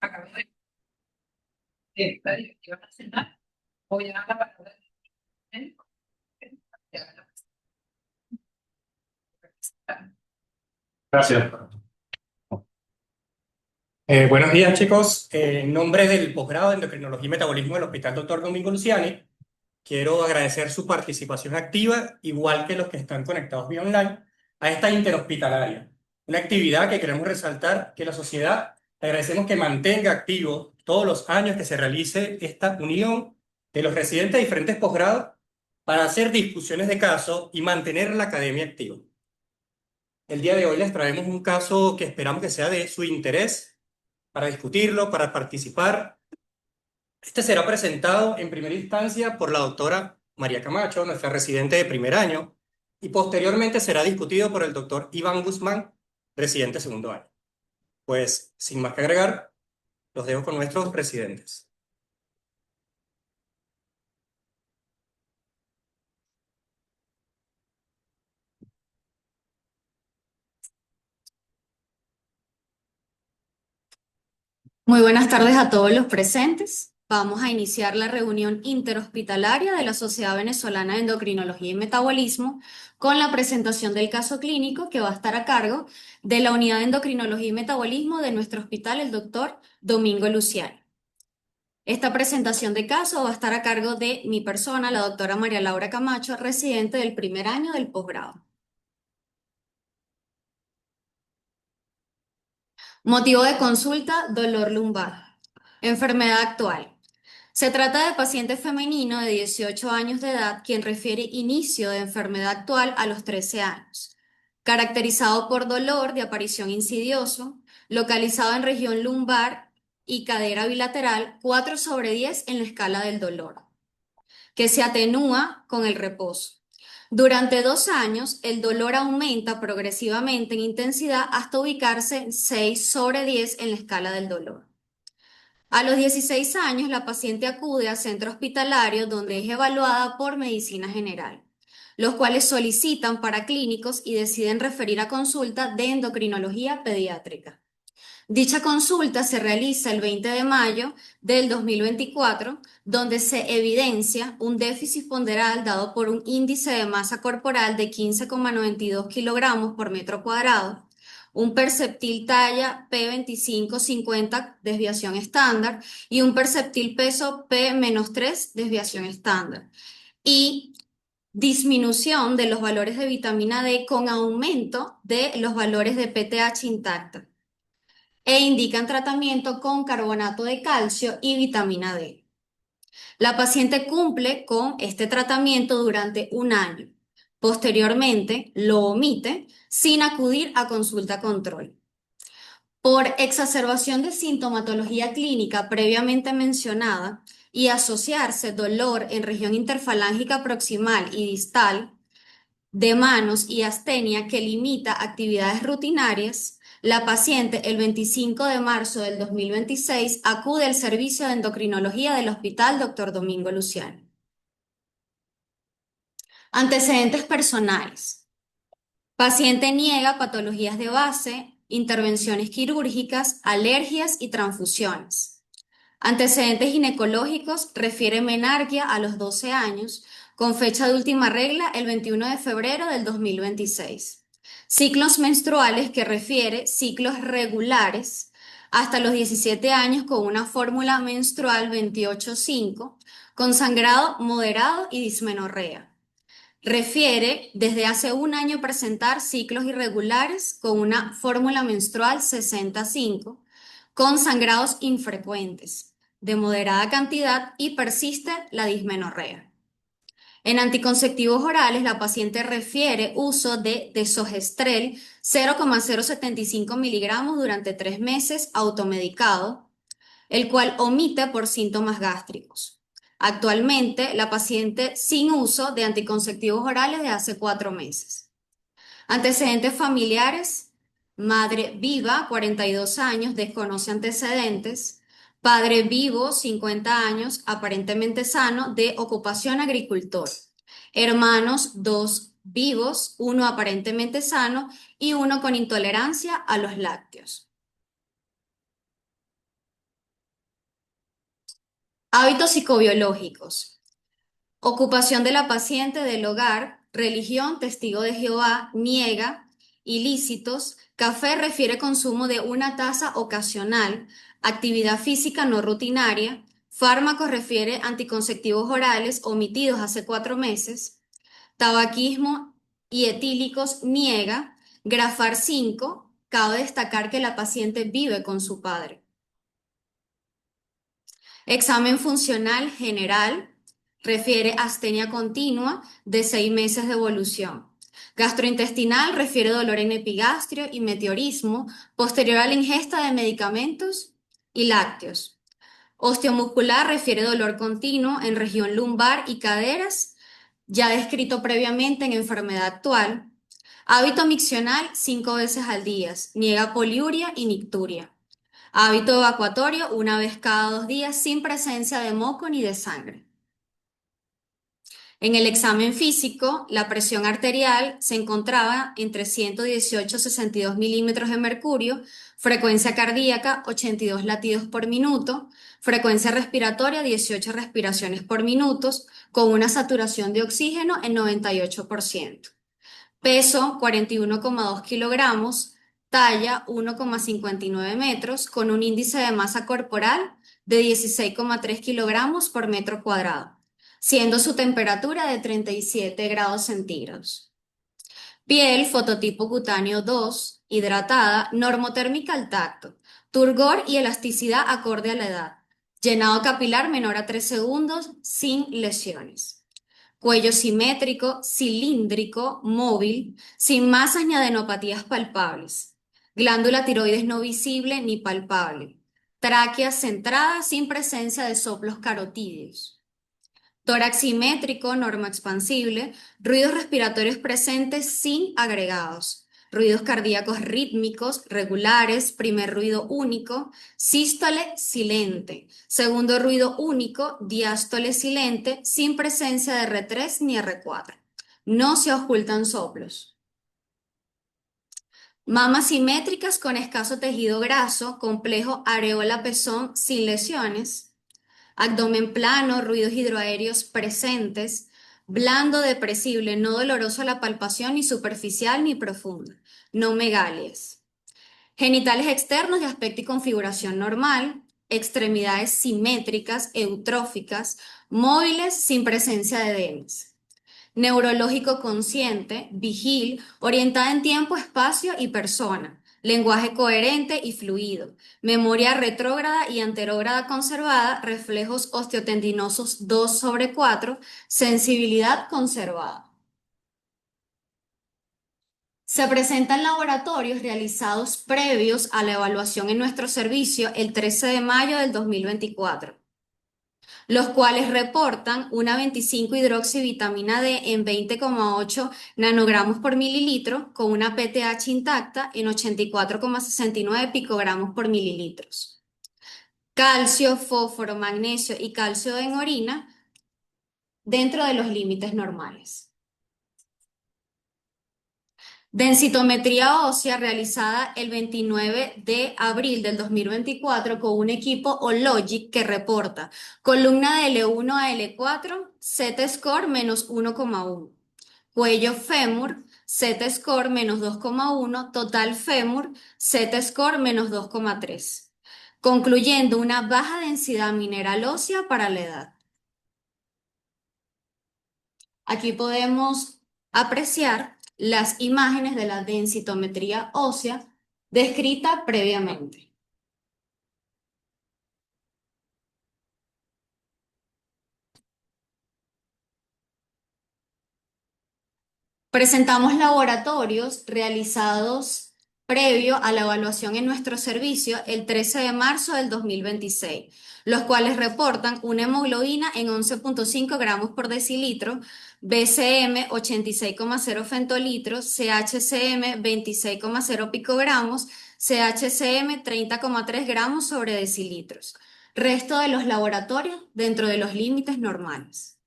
Acabo de la directiva nacional. Voy a dar la palabra al médico. Gracias. Buenos días, chicos. En nombre del posgrado de Endocrinología y Metabolismo del Hospital Dr. Domingo Luciani, quiero agradecer su participación activa, igual que los que están conectados vía online, a esta interhospitalaria. Una actividad que queremos resaltar que la sociedad le agradecemos que mantenga activo todos los años que se realice esta unión de los residentes de diferentes posgrados para hacer discusiones de casos y mantener la academia activa. El día de hoy les traemos un caso que esperamos que sea de su interés para discutirlo, para participar. Este será presentado en primera instancia por la doctora María Camacho, nuestra residente de primer año, y posteriormente será discutido por el doctor Iván Guzmán, residente de segundo año. Pues, sin más que agregar, los dejo con nuestros residentes. Muy buenas tardes a todos los presentes. Vamos a iniciar la reunión interhospitalaria de la Sociedad Venezolana de Endocrinología y Metabolismo con la presentación del caso clínico que va a estar a cargo de la Unidad de Endocrinología y Metabolismo de nuestro hospital, el doctor Domingo Luciani. Esta presentación de caso va a estar a cargo de mi persona, la doctora María Laura Camacho, residente del primer año del posgrado. Motivo de consulta, dolor lumbar. Enfermedad actual. Se trata de paciente femenino de 18 años de edad quien refiere inicio de enfermedad actual a los 13 años, caracterizado por dolor de aparición insidioso, localizado en región lumbar y cadera bilateral 4/10 en la escala del dolor, que se atenúa con el reposo. Durante 2 años, el dolor aumenta progresivamente en intensidad hasta ubicarse en 6/10 en la escala del dolor. A los 16 años, la paciente acude al centro hospitalario donde es evaluada por medicina general, los cuales solicitan paraclínicos y deciden referir a consulta de endocrinología pediátrica. Dicha consulta se realiza el 20 de mayo del 2024, donde se evidencia un déficit ponderal dado por un índice de masa corporal de 15,92 kilogramos por metro cuadrado, un perceptil talla P25-50 desviación estándar y un perceptil peso P-3 desviación estándar. Y disminución de los valores de vitamina D con aumento de los valores de PTH intacta e indican tratamiento con carbonato de calcio y vitamina D. La paciente cumple con este tratamiento durante un año. Posteriormente, lo omite sin acudir a consulta control. Por exacerbación de sintomatología clínica previamente mencionada y asociarse dolor en región interfalángica proximal y distal de manos y astenia que limita actividades rutinarias, la paciente el 25 de marzo del 2026 acude al servicio de endocrinología del Hospital Dr. Domingo Luciani. Antecedentes personales. Paciente niega patologías de base, intervenciones quirúrgicas, alergias y transfusiones. Antecedentes ginecológicos, refiere menarquia a los 12 años, con fecha de última regla el 21 de febrero del 2026. Ciclos menstruales, que refiere ciclos regulares hasta los 17 años con una fórmula menstrual 28-5, con sangrado moderado y dismenorrea. Refiere desde hace un año presentar ciclos irregulares con una fórmula menstrual 65, con sangrados infrecuentes, de moderada cantidad y persiste la dismenorrea. En anticonceptivos orales, la paciente refiere uso de desogestrel 0,075 miligramos durante 3 meses automedicado, el cual omite por síntomas gástricos. Actualmente, la paciente sin uso de anticonceptivos orales de hace 4 meses. Antecedentes familiares: madre viva, 42 años, desconoce antecedentes. Padre vivo, 50 años, aparentemente sano, de ocupación agricultor. Hermanos, 2 vivos, 1 aparentemente sano y 1 con intolerancia a los lácteos. Hábitos psicobiológicos. Ocupación de la paciente del hogar, religión, testigo de Jehová, niega, ilícitos, café refiere consumo de una taza ocasional, actividad física no rutinaria, fármaco refiere anticonceptivos orales omitidos hace 4 meses, tabaquismo y etílicos niega, grafar 5, cabe destacar que la paciente vive con su padre. Examen funcional general refiere astenia continua de 6 meses de evolución. Gastrointestinal refiere dolor en epigastrio y meteorismo posterior a la ingesta de medicamentos y lácteos. Osteomuscular refiere dolor continuo en región lumbar y caderas, ya descrito previamente en enfermedad actual. Hábito miccional 5 veces al día, niega poliuria y nicturia. Hábito evacuatorio 1 vez cada 2 días sin presencia de moco ni de sangre. En el examen físico, la presión arterial se encontraba entre 118 y 62 milímetros de mercurio, frecuencia cardíaca 82 latidos por minuto, frecuencia respiratoria 18 respiraciones por minuto, con una saturación de oxígeno en 98%. Peso 41,2 kilogramos, talla 1,59 metros, con un índice de masa corporal de 16,3 kilogramos por metro cuadrado, siendo su temperatura de 37 grados centígrados. Piel, fototipo cutáneo 2, hidratada, normotérmica al tacto, turgor y elasticidad acorde a la edad, llenado capilar menor a 3 segundos, sin lesiones. Cuello simétrico, cilíndrico, móvil, sin masas ni adenopatías palpables. Glándula tiroides no visible ni palpable. Tráquea centrada sin presencia de soplos carotídeos. Tórax simétrico, norma expansible, ruidos respiratorios presentes sin agregados. Ruidos cardíacos rítmicos, regulares, primer ruido único, sístole silente, segundo ruido único, diástole silente, sin presencia de R3 ni R4. No se ocultan soplos. Mamas simétricas con escaso tejido graso, complejo areola-pezón sin lesiones. Abdomen plano, ruidos hidroaéreos presentes, blando, depresible, no doloroso a la palpación, ni superficial ni profundo, no megalias. Genitales externos de aspecto y configuración normal, extremidades simétricas, eutróficas, móviles sin presencia de edemas. Neurológico consciente, vigil, orientada en tiempo, espacio y persona. Lenguaje coherente y fluido. Memoria retrógrada y anterógrada conservada. Reflejos osteotendinosos 2/4. Sensibilidad conservada. Se presentan laboratorios realizados previos a la evaluación en nuestro servicio el 13 de mayo del 2024. Los cuales reportan una 25-hidroxivitamina D en 20,8 nanogramos por mililitro con una PTH intacta en 84,69 picogramos por mililitros. Calcio, fósforo, magnesio y calcio en orina dentro de los límites normales. Densitometría ósea realizada el 29 de abril del 2024 con un equipo Ologic que reporta columna de L1 a L4, Z-score menos 1,1. Cuello fémur, Z-score menos 2,1. Total fémur, Z-score menos 2,3. Concluyendo una baja densidad mineral ósea para la edad. Aquí podemos apreciar las imágenes de la densitometría ósea descrita previamente. Presentamos laboratorios realizados previo a la evaluación en nuestro servicio el 13 de marzo del 2026, los cuales reportan una hemoglobina en 11,5 gramos por decilitro, BCM 86,0 fentolitros, CHCM 26,0 picogramos, CHCM 30,3 gramos sobre decilitros. Resto de los laboratorios dentro de los límites normales.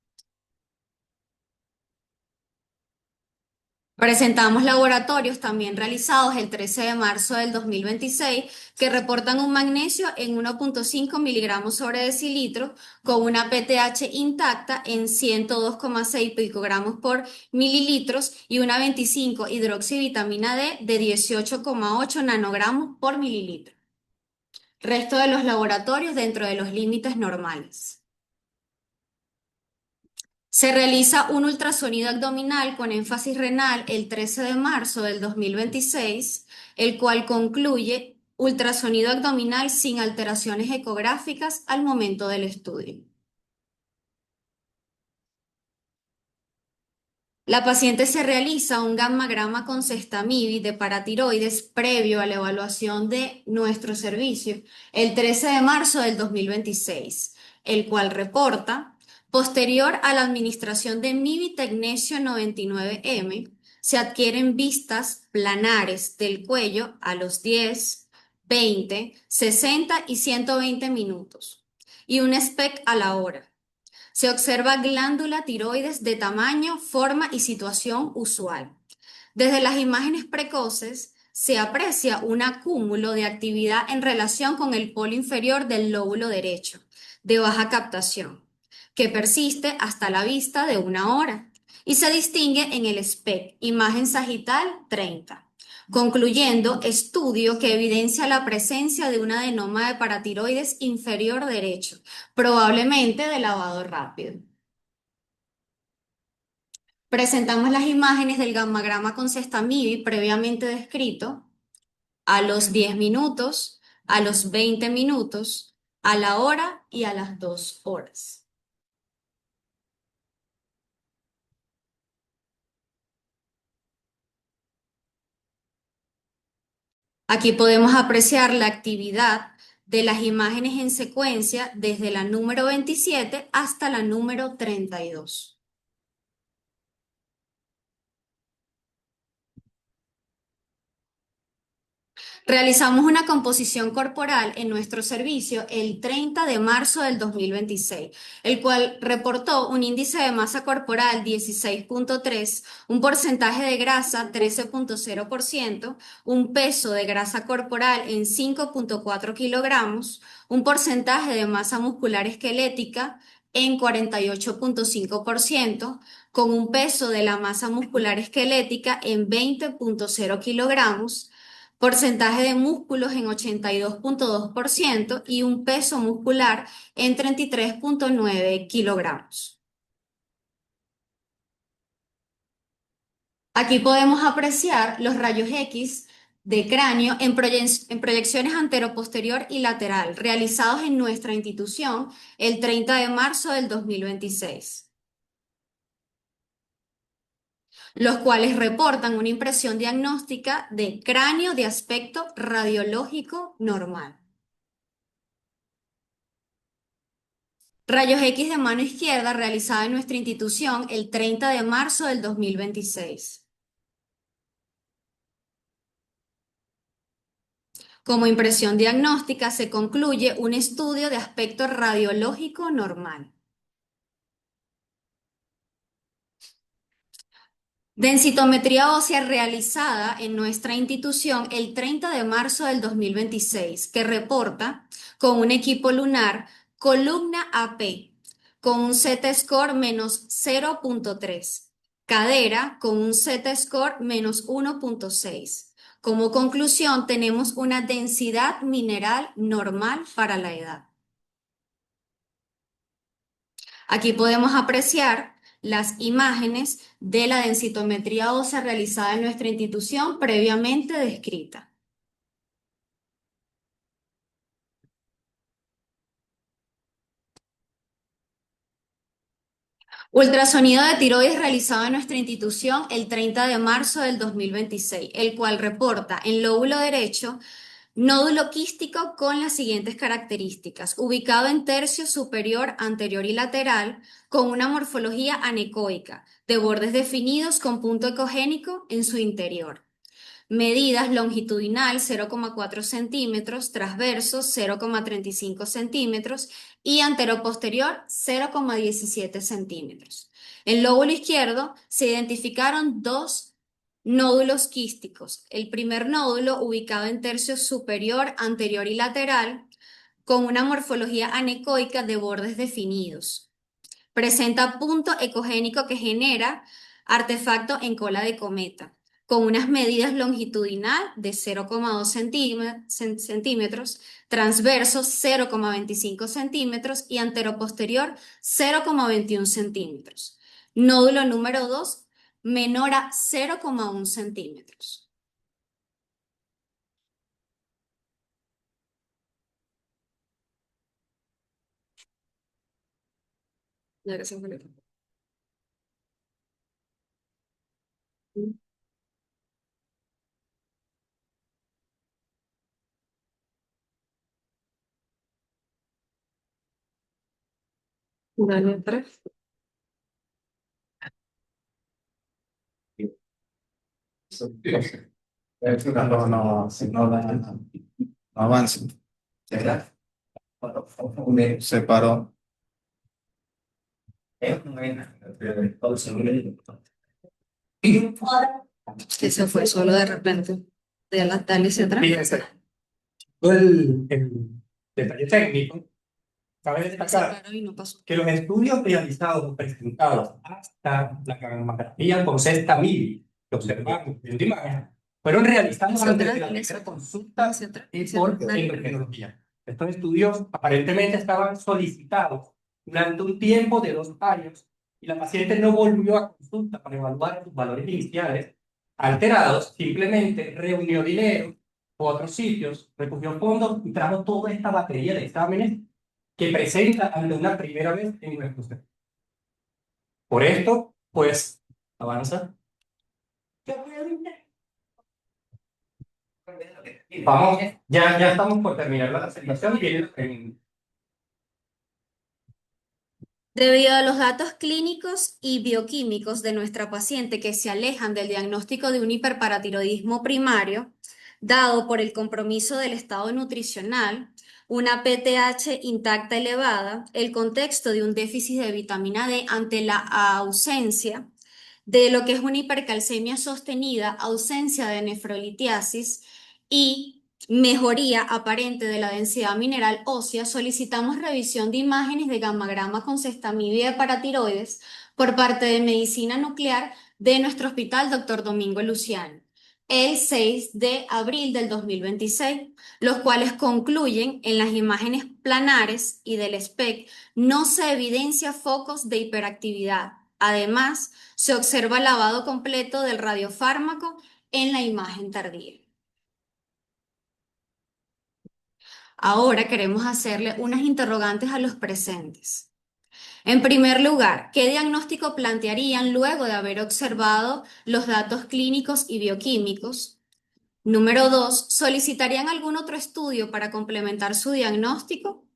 Presentamos laboratorios también realizados el 13 de marzo del 2026 que reportan un magnesio en 1,5 miligramos sobre decilitro con una PTH intacta en 102,6 picogramos por mililitros y una 25 hidroxivitamina D de 18,8 nanogramos por mililitro. Resto de los laboratorios dentro de los límites normales. Se realiza un ultrasonido abdominal con énfasis renal el 13 de marzo del 2026, el cual concluye ultrasonido abdominal sin alteraciones ecográficas al momento del estudio. La paciente se realiza un gammagrama con cestamidi de paratiroides previo a la evaluación de nuestro servicio el 13 de marzo del 2026, el cual reporta, posterior a la administración de Mivitecnesio 99M, se adquieren vistas planares del cuello a los 10, 20, 60 y 120 minutos y un SPEC a la hora. Se observa glándula tiroides de tamaño, forma y situación usual. Desde las imágenes precoces se aprecia un acúmulo de actividad en relación con el polo inferior del lóbulo derecho, de baja captación, que persiste hasta la vista de 1 hora y se distingue en el SPEC, imagen sagital 30. Concluyendo, estudio que evidencia la presencia de un adenoma de paratiroides inferior derecho, probablemente de lavado rápido. Presentamos las imágenes del gammagrama con cestamidi previamente descrito a los 10 minutos, a los 20 minutos, a la hora y a las 2 horas. Aquí podemos apreciar la actividad de las imágenes en secuencia desde la número 27 hasta la número 32. Realizamos una composición corporal en nuestro servicio el 30 de marzo del 2026, el cual reportó un índice de masa corporal 16,3, un porcentaje de grasa 13,0%, un peso de grasa corporal en 5,4 kilogramos, un porcentaje de masa muscular esquelética en 48,5%, con un peso de la masa muscular esquelética en 20,0 kilogramos, porcentaje de músculos en 82,2% y un peso muscular en 33,9 kilogramos. Aquí podemos apreciar los rayos X de cráneo en proyecciones anteroposterior y lateral realizados en nuestra institución el 30 de marzo del 2026. Los cuales reportan una impresión diagnóstica de cráneo de aspecto radiológico normal. Rayos X de mano izquierda realizada en nuestra institución el 30 de marzo del 2026. Como impresión diagnóstica se concluye un estudio de aspecto radiológico normal. Densitometría ósea realizada en nuestra institución el 30 de marzo del 2026, que reporta con un equipo lunar columna AP con un Z-score menos 0,3, cadera con un Z-score menos 1,6. Como conclusión, tenemos una densidad mineral normal para la edad. Aquí podemos apreciar las imágenes de la densitometría ósea realizada en nuestra institución previamente descrita. Ultrasonido de tiroides realizado en nuestra institución el 30 de marzo del 2026, el cual reporta en lóbulo derecho nódulo quístico con las siguientes características: ubicado en tercio superior, anterior y lateral, con una morfología anecoica, de bordes definidos con punto ecogénico en su interior. Medidas longitudinal 0,4 centímetros, transverso 0,35 centímetros y anteroposterior 0,17 centímetros. En lóbulo izquierdo se identificaron dos Nódulos quísticos. El primer nódulo ubicado en tercio superior, anterior y lateral, con una morfología anecoica de bordes definidos. Presenta punto ecogénico que genera artefacto en cola de cometa, con unas medidas longitudinal de 0,2 centímetros, transverso 0,25 centímetros y anteroposterior 0,21 centímetros. Nódulo número 2, menor a 0,1 centímetros. Ya que se fue. Dale, 3. No avanza. Se paró. Que se fue solo de repente. De la tal y se atrás. Fíjense, todo el detalle técnico, cabe Se destacar paró y no pasó. que los estudios realizados o presentados hasta la gammagrafía con sexta mili, que observamos viendo imagen, fueron realizados Hacia antes de atrás, la hacia primera atrás. consulta Hacia atrás, y hacia por atrás. Dale. endocrinología. Estos estudios aparentemente estaban solicitados durante un tiempo de 2 años y la paciente no volvió a consulta para evaluar sus valores iniciales alterados, simplemente reunió dinero u otros sitios, recogió fondos y trajo toda esta batería de exámenes que presenta ante una primera vez en nuestro sector. Por esto, pues, avanza. Vamos, ya estamos por terminar la presentación y viene la pregunta. Debido a los datos clínicos y bioquímicos de nuestra paciente que se alejan del diagnóstico de un hiperparatiroidismo primario, dado por el compromiso del estado nutricional, una PTH intacta elevada, el contexto de un déficit de vitamina D ante la ausencia de lo que es una hipercalcemia sostenida, ausencia de nefrolitiasis y mejoría aparente de la densidad mineral ósea, solicitamos revisión de imágenes de gammagrama con sextamivir de paratiroides por parte de medicina nuclear de nuestro hospital Dr. Domingo Luciano, el 6 de abril del 2026, los cuales concluyen en las imágenes planares y del SPEC no se evidencia focos de hiperactividad. Además, se observa lavado completo del radiofármaco en la imagen tardía. Ahora queremos hacerle unas interrogantes a los presentes. En primer lugar, ¿qué diagnóstico plantearían luego de haber observado los datos clínicos y bioquímicos? Número 2, ¿solicitarían algún otro estudio para complementar su diagnóstico?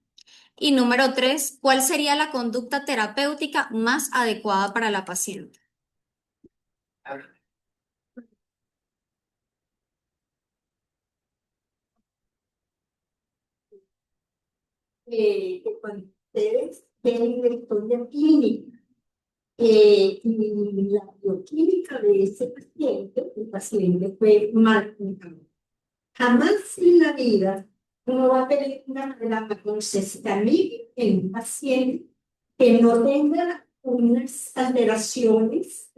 Y número 3, ¿cuál sería la conducta terapéutica más adecuada para la paciente? Que cuando ustedes ven la historia clínica y la bioquímica de ese paciente, el paciente fue mal cuidado. Jamás en la vida uno va a tener una relata con cestamil en un paciente que no tenga unas alteraciones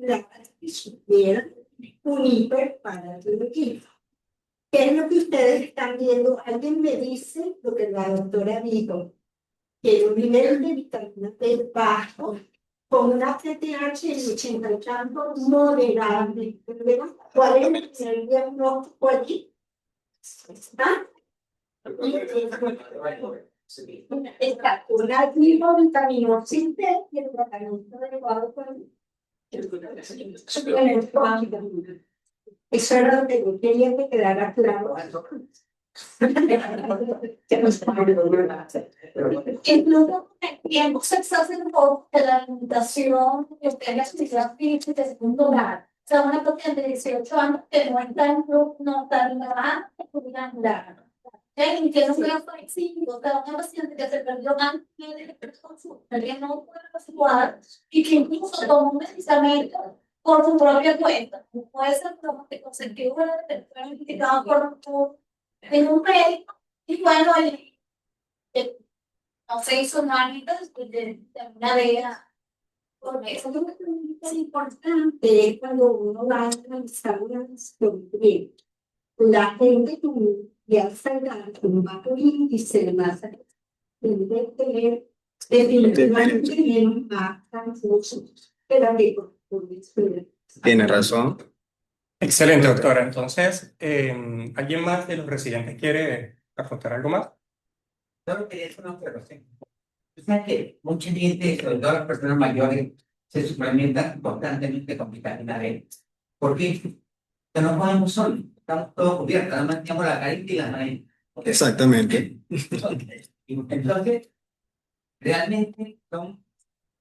que supieran un hiperparatiroidismo. ¿Qué es lo que ustedes están viendo? Alguien me dice lo que la doctora dijo, que un nivel de vitamina D bajo, con una PTH de 80 y tanto moderable. ¿Cuál es el diagnóstico allí? ¿Está? Está una hipovitaminosis D y el tratamiento adecuado con eso era lo que yo quería que quedara claro. Incluso en se hace un poco de la limitación que usted la actividad física de segundo grado. O sea, una paciente de 18 años que no está en club, no está en la y que no se lo flexible, o sea, una paciente que se perdió antes de consulta, que no puede actuar y que incluso toma un medicamento por su propia cuenta. No puede ser como que consentido por el tercero indicado en un médico y bueno, no se hizo nada de una de ellas. Por eso Eso es importante cuando uno va a analizar una cuestión. La gente con diversa edad, con bajo índice de masa, debe tener definitivamente menos masa que la que corresponde. Tiene razón. Excelente, doctora. Entonces, ¿alguien más de los residentes quiere aportar algo más? Solo quería hacer una observación. O sea que mucha gente, sobre todo las personas mayores, se suplementan constantemente con vitamina D. ¿Por qué? Que no podemos solos, estamos todos cubiertos, nada más tenemos la carita y la nariz. Exactamente. Entonces, realmente son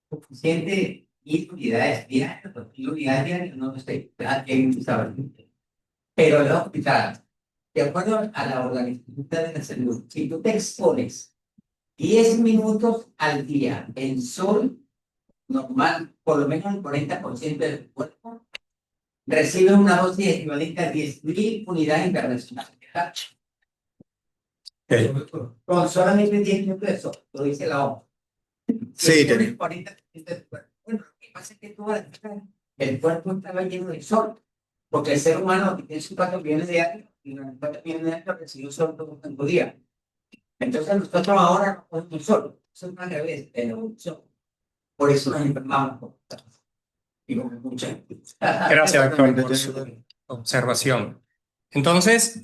suficientes 10 unidades diarias, 1000 unidades diarias, no sé, cada quien sabe. Pero el hospital, de acuerdo a la Organización Mundial de la Salud, si tú te expones 10 minutos al día en sol normal, por lo menos el 40% del cuerpo recibe una dosis equivalente a 10.000 unidades internacionales. Con solamente 10 minutos de sol, lo dice la OMS. Sí, El tiene. 40% del cuerpo. Bueno, lo que pasa es que el cuerpo estaba lleno de sol, porque el ser humano tiene sus 4 millones de años y los 4 millones de años recibió sol todo el día. Entonces nosotros ahora no podemos sol, eso es al revés, de la evolución. Por eso nos enfermamos. Digo, mucha. Gracias, doctor, por su observación. Entonces,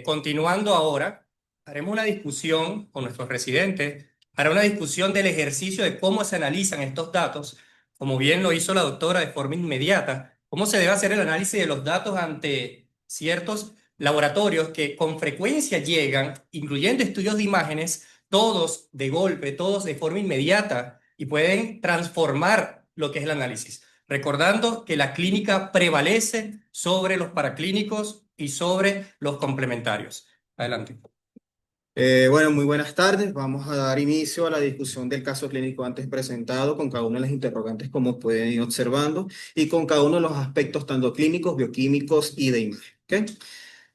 continuando ahora, haremos una discusión con nuestros residentes, hará una discusión del ejercicio de cómo se analizan estos datos, como bien lo hizo la doctora de forma inmediata, cómo se debe hacer el análisis de los datos ante ciertos laboratorios que con frecuencia llegan, incluyendo estudios de imágenes, todos de golpe, todos de forma inmediata, y pueden transformar lo que es el análisis. Recordando que la clínica prevalece sobre los paraclínicos y sobre los complementarios. Adelante. Bueno, muy buenas tardes. Vamos a dar inicio a la discusión del caso clínico antes presentado con cada una de las interrogantes como pueden ir observando y con cada uno de los aspectos tanto clínicos, bioquímicos y de imagen. ¿Ok?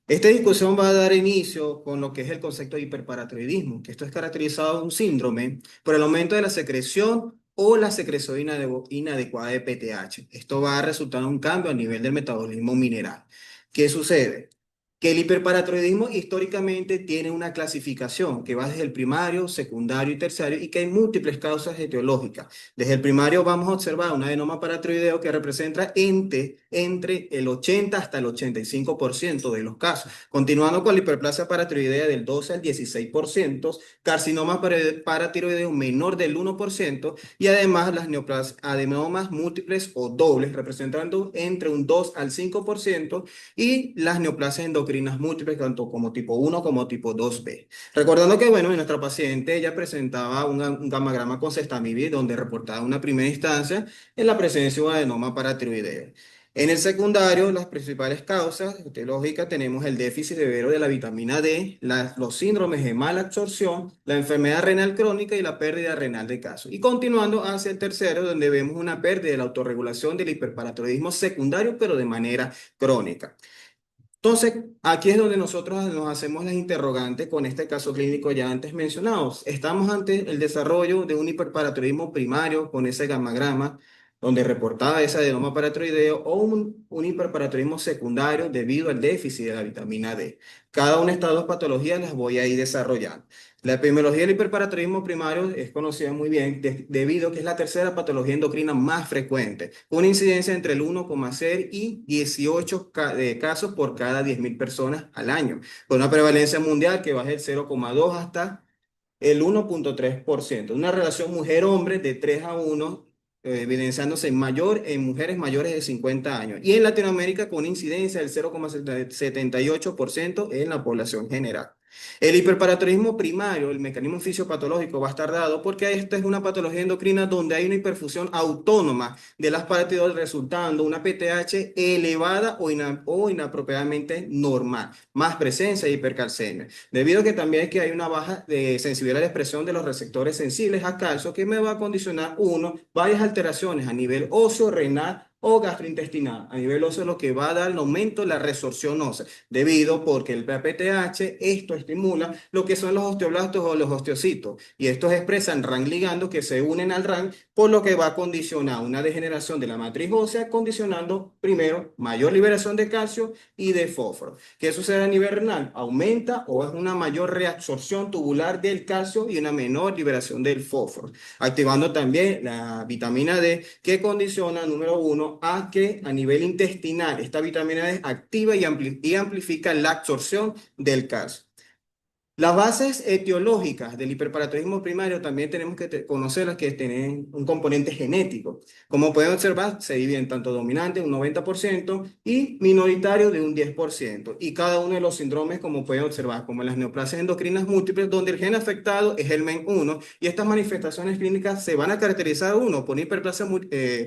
Esta discusión va a dar inicio con lo que es el concepto de hiperparatiroidismo, que esto es caracterizado un síndrome por el aumento de la secreción o la secreción inadecuada de PTH. Esto va a resultar en un cambio a nivel del metabolismo mineral. ¿Qué sucede? Que el hiperparatiroidismo históricamente tiene una clasificación que va desde el primario, secundario y terciario y que hay múltiples causas etiológicas. Desde el primario vamos a observar un adenoma paratiroideo que representa entre el 80 hasta el 85% de los casos. Continuando con la hiperplasia paratiroidea del 12 al 16%, carcinoma paratiroideo menor del 1% y además las adenomas múltiples o dobles representando entre un 2 al 5% y las neoplasias endocrinas múltiples, tanto como tipo 1 como tipo 2B. Recordando que, bueno, en nuestra paciente ella presentaba un gamagrama con cestamibid donde reportaba una primera instancia en la presencia de un adenoma paratiroideo. En el secundario, las principales causas etiológicas tenemos el déficit severo de la vitamina D, los síndromes de mala absorción, la enfermedad renal crónica y la pérdida renal de caso. Y continuando hacia el tercero, donde vemos una pérdida de la autorregulación del hiperparatiroidismo secundario, pero de manera crónica. Entonces, aquí es donde nosotros nos hacemos las interrogantes con este caso clínico ya antes mencionados. Estamos ante el desarrollo de un hiperparatiroidismo primario con ese gamagrama, donde reportaba ese adenoma paratiroideo o un hiperparatiroidismo secundario debido al déficit de la vitamina D. Cada una de estas dos patologías las voy a ir desarrollando. La epidemiología del hiperparatiroidismo primario es conocida muy bien debido a que es la tercera patología endocrina más frecuente, con una incidencia entre el 1,6 y 18 casos por cada 10.000 personas al año, con una prevalencia mundial que va del 0,2 hasta el 1,3%. Una relación mujer-hombre de 3 a 1, evidenciándose en mujeres mayores de 50 años. Y en Latinoamérica con una incidencia del 0,78% en la población general. El hiperparatiroidismo primario, el mecanismo fisiopatológico va a estar dado porque esta es una patología endocrina donde hay una hiperfusión autónoma de las paratiroides resultando una PTH elevada o inapropiadamente normal, más presencia de hipercalcemia. Debido a que también es que hay una baja de sensibilidad a la expresión de los receptores sensibles a calcio que me va a condicionar varias alteraciones a nivel óseo, renal o gastrointestinal. A nivel óseo lo que va a dar el aumento de la resorción ósea, debido porque el PAPTH, esto estimula lo que son los osteoblastos o los osteocitos, y estos expresan RAN ligando que se unen al RAN, por lo que va a condicionar una degeneración de la matriz ósea, condicionando primero mayor liberación de calcio y de fósforo. ¿Qué sucede a nivel renal? Aumenta o es una mayor reabsorción tubular del calcio y una menor liberación del fósforo, activando también la vitamina D, que condiciona, número uno, a que a nivel intestinal esta vitamina D activa y amplifica la absorción del calcio. Las bases etiológicas del hiperparatiroidismo primario también tenemos que conocerlas, que tienen un componente genético. Como pueden observar, se dividen tanto dominante, un 90%, y minoritario de un 10%. Y cada uno de los síndromes, como pueden observar, como las neoplasias endocrinas múltiples, donde el gen afectado es el MEN1, y estas manifestaciones clínicas se van a caracterizar, uno, por hiperplasia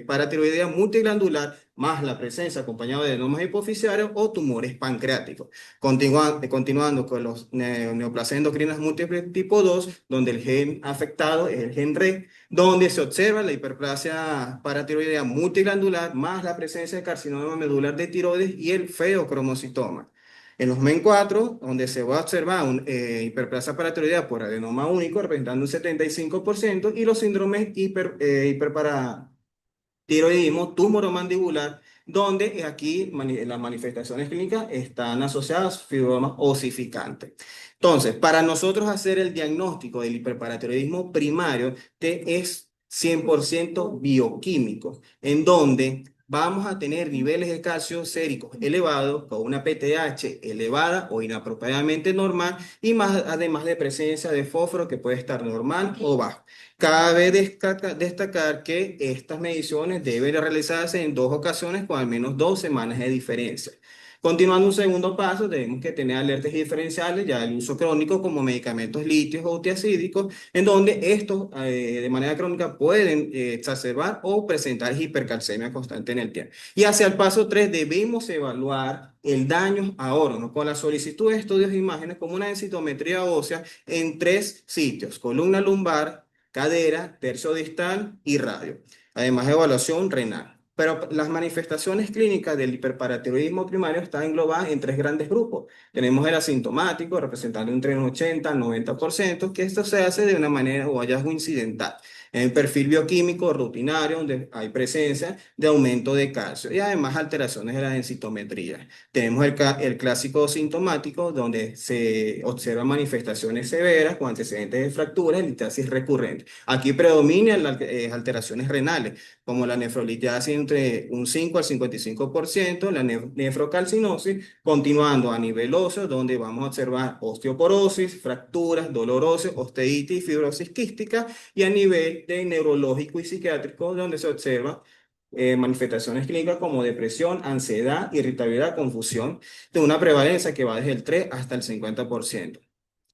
paratiroidea multiglandular, más la presencia acompañada de adenomas hipoficiarios o tumores pancreáticos. Continuando con los neoplasias endocrinas múltiples tipo 2, donde el gen afectado es el gen RE, donde se observa la hiperplasia paratiroidea multiglandular más la presencia de carcinoma medular de tiroides y el feocromocitoma. En los MEN4, donde se va a observar hiperplasia paratiroidea por adenoma único, representando un 75%, y los síndromes hiperparatiroidismo tumoromandibular, donde aquí las manifestaciones clínicas están asociadas a fibromas osificantes. Entonces, para nosotros hacer el diagnóstico del hiperparatiroidismo primario, es 100% bioquímico, en donde vamos a tener niveles de calcio séricos elevados, con una PTH elevada o inapropiadamente normal, y más, además de presencia de fósforo que puede estar normal o bajo. Cabe destacar que estas mediciones deben realizarse en 2 ocasiones con al menos 2 semanas de diferencia. Continuando un segundo paso, tenemos que tener alertas diferenciales, ya el uso crónico como medicamentos líticos o tiazídicos, en donde estos de manera crónica pueden exacerbar o presentar hipercalcemia constante en el tiempo. Y hacia el paso 3 debemos evaluar el daño a órganos con la solicitud de estudios de imágenes como una densitometría ósea en 3 sitios: columna lumbar, cadera, tercio distal y radio, además de evaluación renal. Pero las manifestaciones clínicas del hiperparatiroidismo primario están englobadas en 3 grandes grupos. Tenemos el asintomático, representando entre un 80 al 90%, que esto se hace de una manera o hallazgo incidental. En el perfil bioquímico rutinario, donde hay presencia de aumento de calcio y además alteraciones de la densitometría. Tenemos el clásico sintomático, donde se observan manifestaciones severas con antecedentes de fracturas y litiasis recurrente. Aquí predominan las alteraciones renales, como la nefrolitiasis entre un 5 al 55%, la nefrocalcinosis, continuando a nivel óseo, donde vamos a observar osteoporosis, fracturas, dolor óseo, osteitis y fibrosis quística, y a nivel de neurológico y psiquiátrico, donde se observa manifestaciones clínicas como depresión, ansiedad, irritabilidad, confusión, de una prevalencia que va desde el 3 hasta el 50%.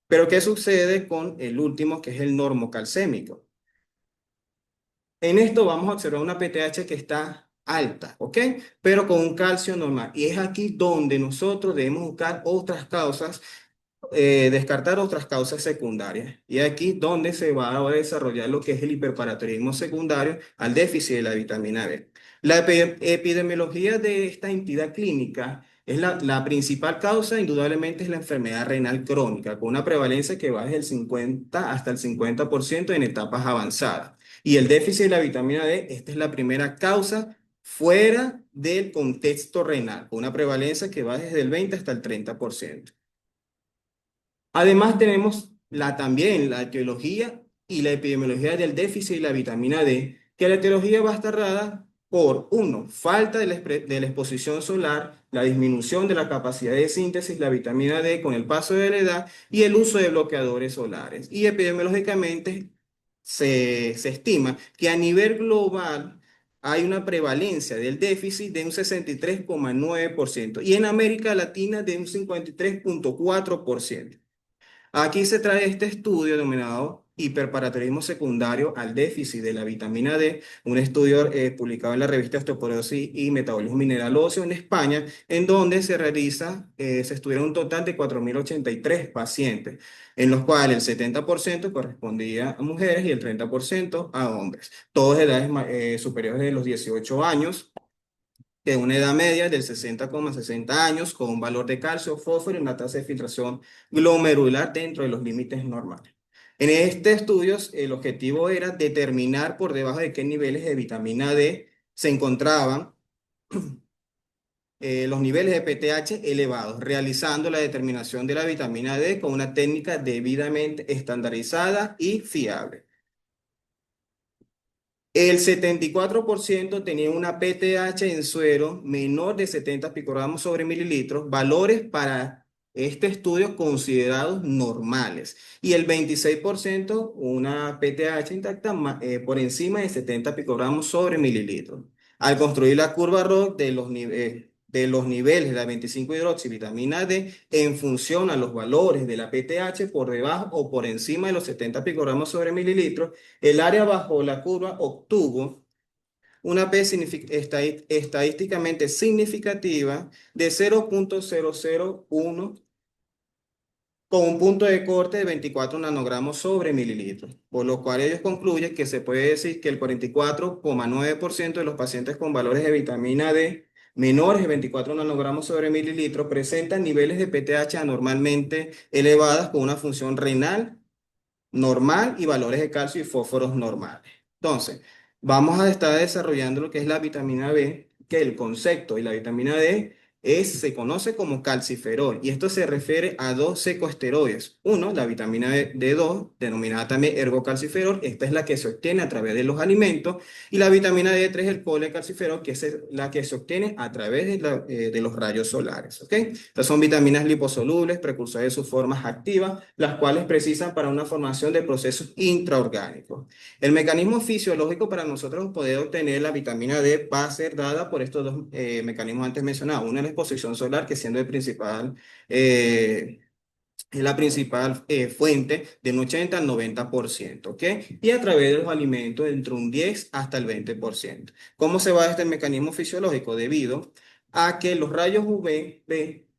Pero ¿qué sucede con el último, que es el normocalcémico? En esto vamos a observar una PTH que está alta, ¿ok? Pero con un calcio normal. Y es aquí donde nosotros debemos buscar otras causas, descartar otras causas secundarias. Y aquí donde se va a desarrollar lo que es el hiperparatiroidismo secundario al déficit de la vitamina D. La epidemiología de esta entidad clínica es la principal causa, indudablemente, es la enfermedad renal crónica, con una prevalencia que va desde el 50 hasta el 50% en etapas avanzadas. Y el déficit de la vitamina D, esta es la primera causa fuera del contexto renal, con una prevalencia que va desde el 20 hasta el 30%. Además, tenemos también la etiología y la epidemiología del déficit de la vitamina D, que la etiología va a estar dada por, uno, falta de la exposición solar, la disminución de la capacidad de síntesis de la vitamina D con el paso de la edad y el uso de bloqueadores solares. Y epidemiológicamente se estima que a nivel global hay una prevalencia del déficit de un 63,9% y en América Latina de un 53,4%. Aquí se trae este estudio denominado hiperparatiroidismo secundario al déficit de la vitamina D, un estudio publicado en la revista Osteoporosis y Metabolismo Mineral Óseo en España, en donde se estudiaron un total de 4.083 pacientes, en los cuales el 70% correspondía a mujeres y el 30% a hombres, todos de edades superiores de los 18 años. de una edad media del 60,60 años, con un valor de calcio, fósforo y una tasa de filtración glomerular dentro de los límites normales. En este estudio, el objetivo era determinar por debajo de qué niveles de vitamina D se encontraban los niveles de PTH elevados, realizando la determinación de la vitamina D con una técnica debidamente estandarizada y fiable. El 74% tenía una PTH en suero menor de 70 picogramos sobre mililitros, valores para este estudio considerados normales. Y el 26% una PTH intacta por encima de 70 picogramos sobre mililitros. Al construir la curva ROC de los niveles de la 25-hidroxivitamina D en función a los valores de la PTH por debajo o por encima de los 70 picogramos sobre mililitros, el área bajo la curva obtuvo una P estadísticamente significativa de 0,001 con un punto de corte de 24 nanogramos sobre mililitros, por lo cual ellos concluyen que se puede decir que el 44,9% de los pacientes con valores de vitamina D menores de 24 nanogramos sobre mililitros presentan niveles de PTH anormalmente elevadas con una función renal normal y valores de calcio y fósforos normales. Entonces, vamos a estar desarrollando lo que es la vitamina B, que el concepto y la vitamina D se conoce como calciferol, y esto se refiere a dos secoesteroides. Uno, la vitamina D2, denominada también ergocalciferol, esta es la que se obtiene a través de los alimentos, y la vitamina D3, el colecalciferol, que es la que se obtiene a través de los rayos solares. ¿Ok? Estas son vitaminas liposolubles, precursores de sus formas activas, las cuales precisan para una formación de procesos intraorgánicos. El mecanismo fisiológico para nosotros poder obtener la vitamina D va a ser dada por estos dos mecanismos antes mencionados. Una es la exposición solar, que siendo es la principal fuente de un 80 al 90%, ¿ok? Y a través de los alimentos entre un 10 hasta el 20%. ¿Cómo se va este mecanismo fisiológico? Debido a que los rayos UV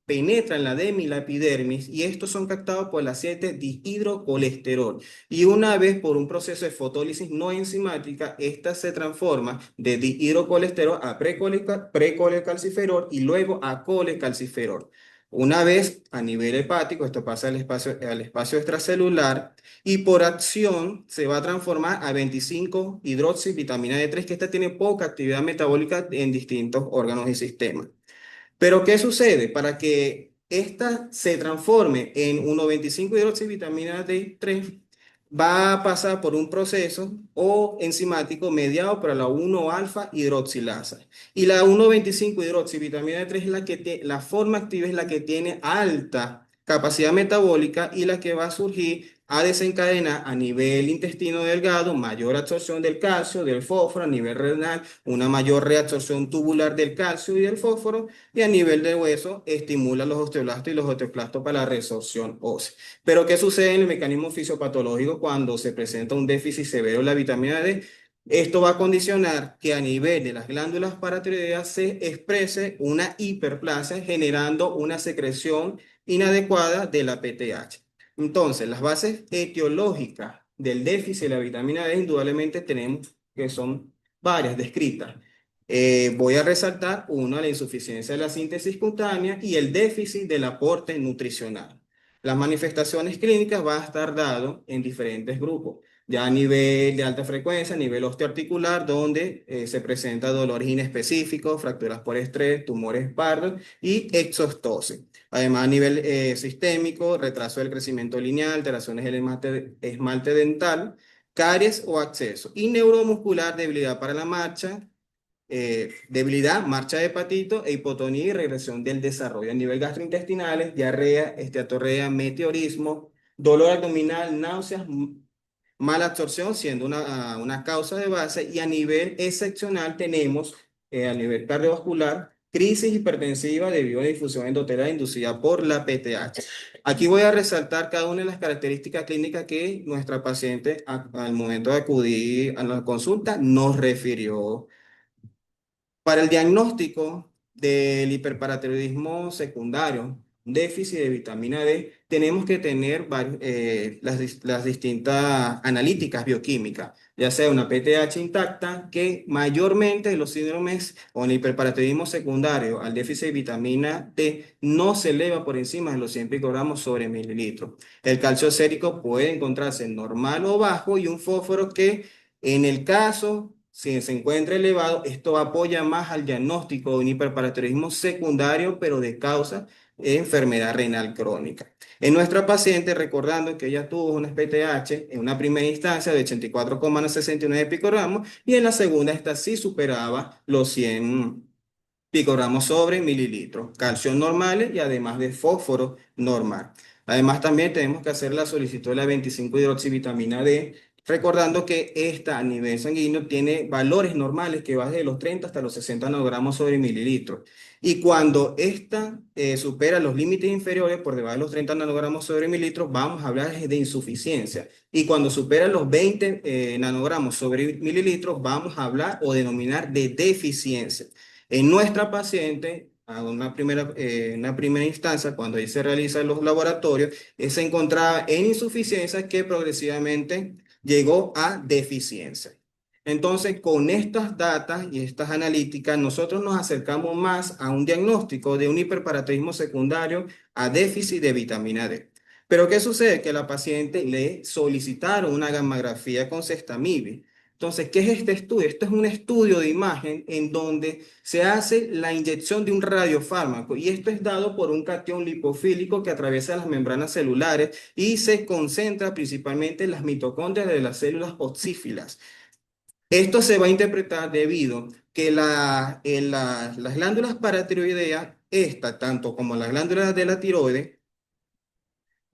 penetran la dermis y la epidermis, y estos son captados por el aceite dihidrocolesterol. Y una vez por un proceso de fotólisis no enzimática, esta se transforma de dihidrocolesterol a precolecalciferol y luego a colecalciferol. Una vez a nivel hepático, esto pasa al espacio extracelular y por acción se va a transformar a 25-hidroxivitamina D3, que esta tiene poca actividad metabólica en distintos órganos y sistemas. Pero ¿qué sucede? Para que esta se transforme en 1,25-hidroxivitamina D3, va a pasar por un proceso o enzimático mediado por la 1-alfa hidroxilasa. Y la 1,25-hidroxivitamina D3 es la forma activa es la que tiene alta capacidad metabólica y la que va a surgir a desencadenar a nivel intestino delgado mayor absorción del calcio, del fósforo, a nivel renal, una mayor reabsorción tubular del calcio y del fósforo, y a nivel de hueso estimula los osteoblastos y los osteoclastos para la resorción ósea. Pero ¿qué sucede en el mecanismo fisiopatológico cuando se presenta un déficit severo de la vitamina D? Esto va a condicionar que a nivel de las glándulas paratiroideas se exprese una hiperplasia, generando una secreción inadecuada de la PTH. Entonces, las bases etiológicas del déficit de la vitamina D indudablemente tenemos que son varias descritas. Voy a resaltar una, la insuficiencia de la síntesis cutánea y el déficit del aporte nutricional. Las manifestaciones clínicas van a estar dadas en diferentes grupos, ya a nivel de alta frecuencia, a nivel osteoarticular, donde se presenta dolores inespecíficos, fracturas por estrés, tumores pardos y exostosis. Además, a nivel sistémico, retraso del crecimiento lineal, alteraciones del esmalte dental, caries o acceso. Y neuromuscular, debilidad para la marcha, debilidad, marcha de hepatito, e hipotonía y regresión del desarrollo. A nivel gastrointestinal, diarrea, esteatorrea, meteorismo, dolor abdominal, náuseas, mala absorción siendo una causa de base, y a nivel excepcional tenemos, a nivel cardiovascular, crisis hipertensiva debido a la difusión endotelial inducida por la PTH. Aquí voy a resaltar cada una de las características clínicas que nuestra paciente al momento de acudir a la consulta nos refirió. Para el diagnóstico del hiperparatiroidismo secundario, déficit de vitamina D, tenemos que tener las distintas analíticas bioquímicas, ya sea una PTH intacta, que mayormente los síndromes o el hiperparatiroidismo secundario al déficit de vitamina D no se eleva por encima de los 100 picogramos sobre mililitros. El calcio sérico puede encontrarse normal o bajo y un fósforo que en el caso, si se encuentra elevado, esto apoya más al diagnóstico de un hiperparatiroidismo secundario, pero de causa enfermedad renal crónica. En nuestra paciente, recordando que ella tuvo una PTH en una primera instancia de 84,69 picogramos y en la segunda esta sí superaba los 100 picogramos sobre mililitros, calcio normales y además de fósforo normal. Además, también tenemos que hacer la solicitud de la 25-hidroxivitamina D, recordando que esta a nivel sanguíneo tiene valores normales que van desde los 30 hasta los 60 nanogramos sobre mililitros. Y cuando esta supera los límites inferiores por debajo de los 30 nanogramos sobre mililitros, vamos a hablar de insuficiencia. Y cuando supera los 20 nanogramos sobre mililitros, vamos a hablar o denominar de deficiencia. En nuestra paciente, a una primera instancia, cuando ahí se realizan los laboratorios, se encontraba en insuficiencia que progresivamente llegó a deficiencia. Entonces, con estas datas y estas analíticas, nosotros nos acercamos más a un diagnóstico de un hiperparatiroidismo secundario a déficit de vitamina D. Pero ¿qué sucede? Que a la paciente le solicitaron una gammagrafía con Sextamib. Entonces, ¿qué es este estudio? Esto es un estudio de imagen en donde se hace la inyección de un radiofármaco y esto es dado por un catión lipofílico que atraviesa las membranas celulares y se concentra principalmente en las mitocondrias de las células oxífilas. Esto se va a interpretar debido que las glándulas paratiroideas, esta tanto como las glándulas de la tiroides,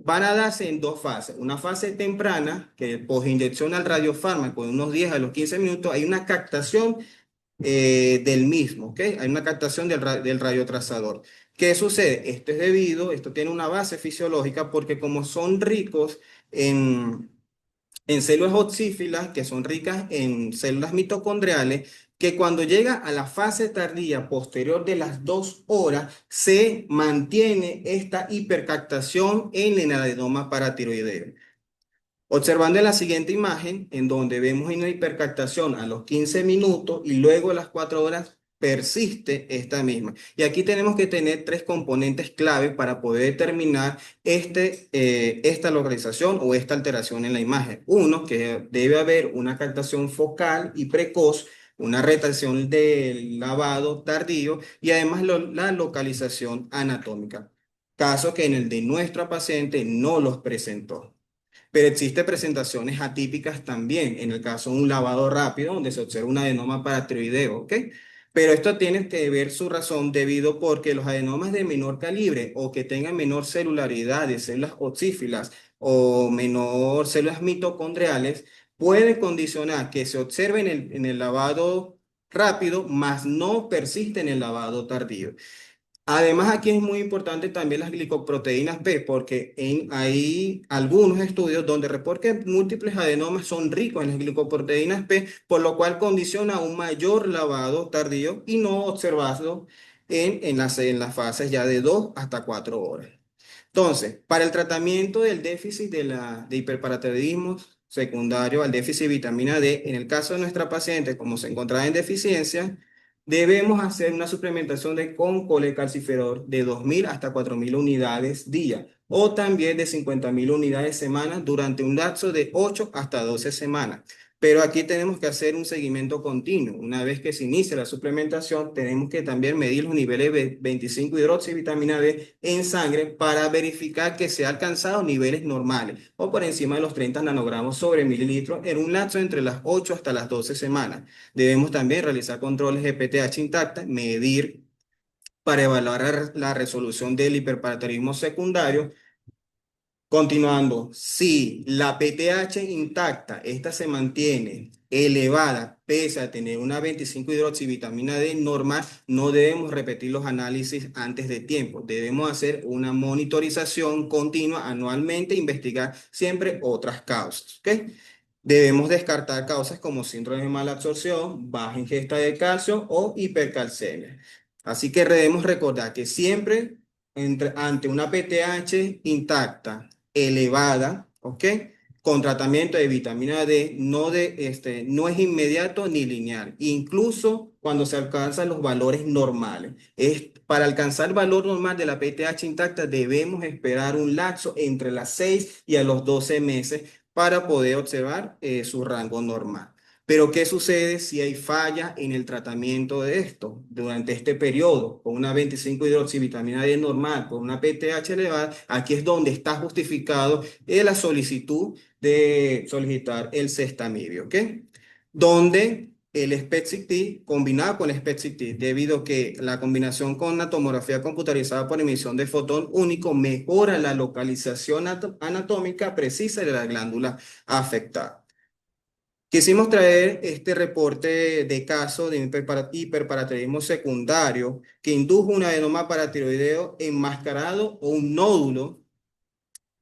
van a darse en dos fases. Una fase temprana, que post-inyección al radiofármaco, de unos 10 a los 15 minutos, hay una captación del mismo, ¿ok? Hay una captación del radiotrazador. ¿Qué sucede? Esto tiene una base fisiológica porque como son ricos en células oxífilas, que son ricas en células mitocondriales, que cuando llega a la fase tardía posterior de las 2 horas, se mantiene esta hipercaptación en el adenoma paratiroideo. Observando en la siguiente imagen, en donde vemos una hipercaptación a los 15 minutos y luego a las 4 horas persiste esta misma. Y aquí tenemos que tener 3 componentes clave para poder determinar esta localización o esta alteración en la imagen. Uno, que debe haber una captación focal y precoz, una retención del lavado tardío y además la localización anatómica. Caso que en el de nuestra paciente no los presentó. Pero existen presentaciones atípicas también, en el caso de un lavado rápido, donde se observa un adenoma paratiroideo, ¿ok? Pero esto tiene que ver su razón debido porque los adenomas de menor calibre o que tengan menor celularidad de células oxífilas o menor células mitocondriales pueden condicionar que se observe en el lavado rápido, mas no persiste en el lavado tardío. Además, aquí es muy importante también las glicoproteínas B, porque hay algunos estudios donde reportan que múltiples adenomas son ricos en las glicoproteínas B, por lo cual condiciona un mayor lavado tardío y no observado en las fases ya de 2 hasta 4 horas. Entonces, para el tratamiento del déficit de hiperparatiroidismo secundario al déficit de vitamina D, en el caso de nuestra paciente, como se encontraba en deficiencia, debemos hacer una suplementación con colecalciferol de 2.000 hasta 4.000 unidades día o también de 50.000 unidades semana durante un lapso de 8 hasta 12 semanas. Pero aquí tenemos que hacer un seguimiento continuo. Una vez que se inicia la suplementación, tenemos que también medir los niveles de 25-hidroxivitamina D en sangre para verificar que se han alcanzado niveles normales o por encima de los 30 nanogramos sobre mililitros en un lapso entre las 8 hasta las 12 semanas. Debemos también realizar controles de PTH intacta, medir para evaluar la resolución del hiperparatiroidismo secundario. Continuando, si la PTH intacta, esta se mantiene elevada, pese a tener una 25-hidroxivitamina D normal, no debemos repetir los análisis antes de tiempo. Debemos hacer una monitorización continua anualmente, investigar siempre otras causas, ¿ok? Debemos descartar causas como síndrome de mala absorción, baja ingesta de calcio o hipercalcemia. Así que debemos recordar que siempre ante una PTH intacta, elevada, ¿ok? Con tratamiento de vitamina D, no es inmediato ni lineal, incluso cuando se alcanzan los valores normales. Para alcanzar el valor normal de la PTH intacta debemos esperar un lapso entre las 6 y a los 12 meses para poder observar su rango normal. Pero, ¿qué sucede si hay falla en el tratamiento de esto? Durante este periodo, con una 25-hidroxivitamina D normal, con una PTH elevada, aquí es donde está justificado la solicitud de solicitar el cestamibio, ¿ok? Donde el SPECT-CT combinado con el SPECT-CT, debido a que la combinación con la tomografía computarizada por emisión de fotón único mejora la localización anatómica precisa de la glándula afectada. Quisimos traer este reporte de caso de hiperparatiroidismo secundario que indujo un adenoma paratiroideo enmascarado o un nódulo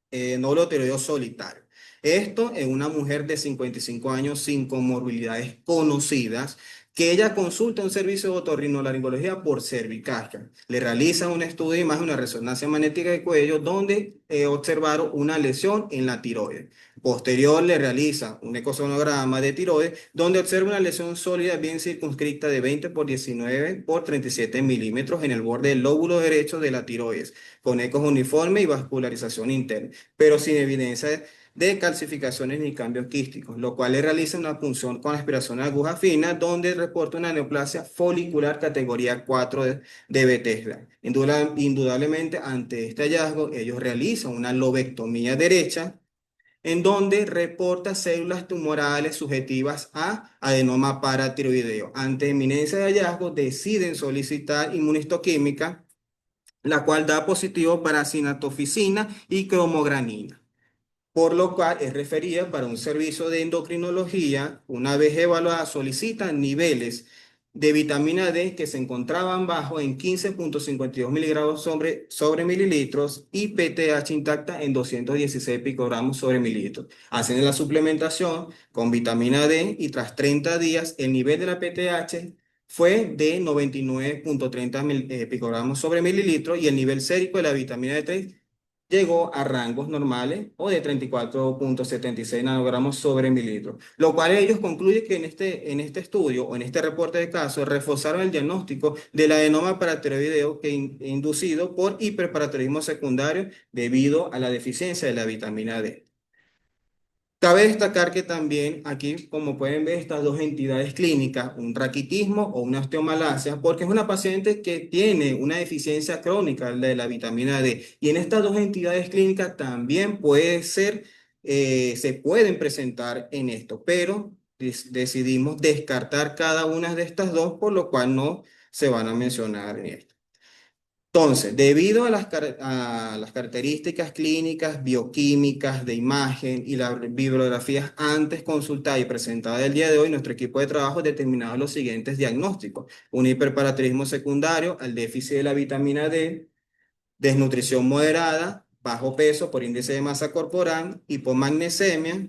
tiroideo solitario. Esto en una mujer de 55 años sin comorbilidades conocidas, que ella consulta un servicio de otorrinolaringología por cervicalgia. Le realizan un estudio de imagen, una resonancia magnética de cuello, donde observaron una lesión en la tiroides. Posterior le realiza un ecosonograma de tiroides, donde observa una lesión sólida bien circunscrita de 20 por 19 por 37 milímetros en el borde del lóbulo derecho de la tiroides, con ecos uniforme y vascularización interna, pero sin evidencia de calcificaciones ni cambios quísticos, lo cual le realiza una punción con aspiración a aguja fina, donde reporta una neoplasia folicular categoría 4 de Bethesda. Indudablemente, ante este hallazgo, ellos realizan una lobectomía derecha, en donde reporta células tumorales subjetivas a adenoma paratiroideo. Ante eminencia de hallazgo, deciden solicitar inmunistoquímica, la cual da positivo para sinatoficina y cromogranina, por lo cual es referida para un servicio de endocrinología. Una vez evaluada, solicitan niveles de vitamina D que se encontraban bajo en 15.52 miligramos sobre mililitros y PTH intacta en 216 picogramos sobre mililitros. Hacen la suplementación con vitamina D y tras 30 días el nivel de la PTH fue de 99.30 picogramos sobre mililitro y el nivel sérico de la vitamina D3 llegó a rangos normales o de 34.76 nanogramos sobre mililitro, lo cual ellos concluyen que en este estudio o en este reporte de caso reforzaron el diagnóstico del adenoma paratiroideo inducido por hiperparatiroidismo secundario debido a la deficiencia de la vitamina D. Cabe destacar que también aquí, como pueden ver, estas dos entidades clínicas, un raquitismo o una osteomalacia, porque es una paciente que tiene una deficiencia crónica de la vitamina D. Y en estas dos entidades clínicas también se pueden presentar en esto, pero decidimos descartar cada una de estas dos, por lo cual no se van a mencionar en esto. Entonces, debido a las características clínicas, bioquímicas, de imagen y las bibliografías antes consultadas y presentadas el día de hoy, nuestro equipo de trabajo ha determinado los siguientes diagnósticos: un hiperparatiroidismo secundario al déficit de la vitamina D, desnutrición moderada, bajo peso por índice de masa corporal, hipomagnesemia,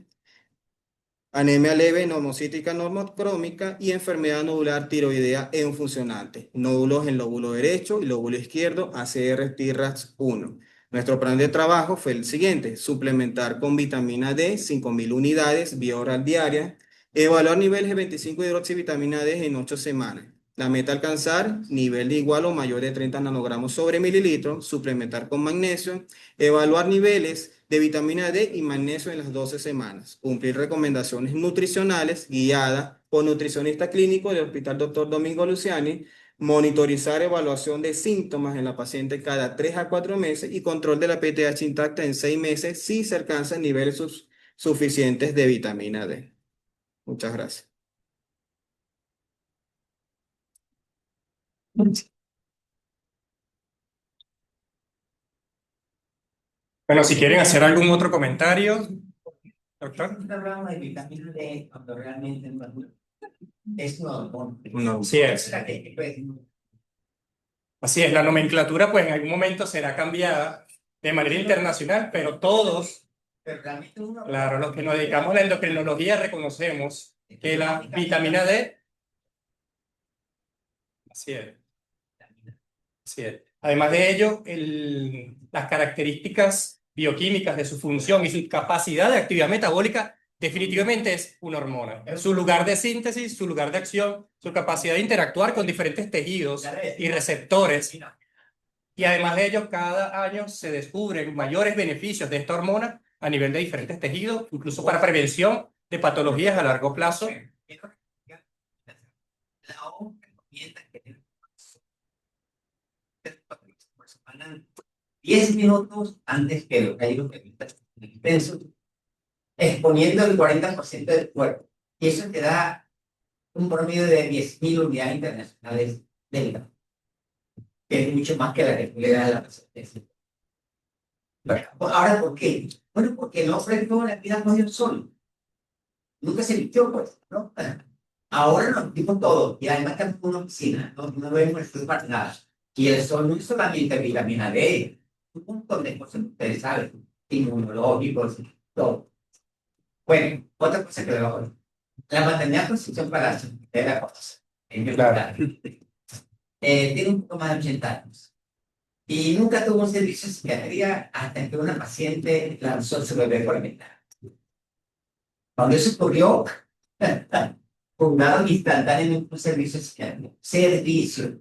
anemia leve normocítica normocrómica y enfermedad nodular tiroidea funcionante, nódulos en lóbulo derecho y lóbulo izquierdo, ACR-TRAX1. Nuestro plan de trabajo fue el siguiente: suplementar con vitamina D 5.000 unidades vía oral diaria, evaluar niveles de 25-hidroxivitamina D en 8 semanas. La meta: alcanzar nivel de igual o mayor de 30 nanogramos sobre mililitro, suplementar con magnesio, evaluar niveles de vitamina D y magnesio en las 12 semanas, cumplir recomendaciones nutricionales guiadas por nutricionista clínico del Hospital Dr. Domingo Luciani, monitorizar evaluación de síntomas en la paciente cada 3 a 4 meses y control de la PTH intacta en 6 meses si se alcanzan niveles suficientes de vitamina D. Muchas gracias. Bueno, si quieren hacer algún otro comentario, doctor. Hablamos de vitamina D cuando realmente es un hormona. No. Sí es. Así es, la nomenclatura pues en algún momento será cambiada de manera internacional, pero todos, Pero realmente uno. claro, los que nos dedicamos a la endocrinología reconocemos que la vitamina D, así es, Además de ello, las características bioquímicas de su función y su capacidad de actividad metabólica definitivamente es una hormona. Su lugar de síntesis, su lugar de acción, su capacidad de interactuar con diferentes tejidos y receptores. Y además de ello, cada año se descubren mayores beneficios de esta hormona a nivel de diferentes tejidos, incluso para prevención de patologías a largo plazo. La OMS recomienda que tenemos 10 minutos antes que lo que hay los extensos, exponiendo el 40% del cuerpo. Y eso te da un promedio de 10.000 unidades internacionales de vida, que es mucho más que la que tú le das a la resistencia. Bueno, ahora, ¿por qué? Bueno, porque el hombre toda la vida no dio el sol. Nunca se vistió, pues, ¿no? Ahora nos dimos todo, y además estamos en una oficina, no vemos el sol para nada. Y el sol no es solamente vitamina D, un montón de cosas, ustedes saben, inmunológicos, todo. Bueno, otra cosa que veo hoy. La maternidad concepción para de la cosa. Claro. Tiene un poco más de 80 años. Y nunca tuvo un servicio de psiquiatría hasta que una paciente lanzó su bebé por la ventana. Cuando eso ocurrió, fundaron instantáneamente un servicio psiquiátrico. Servicio,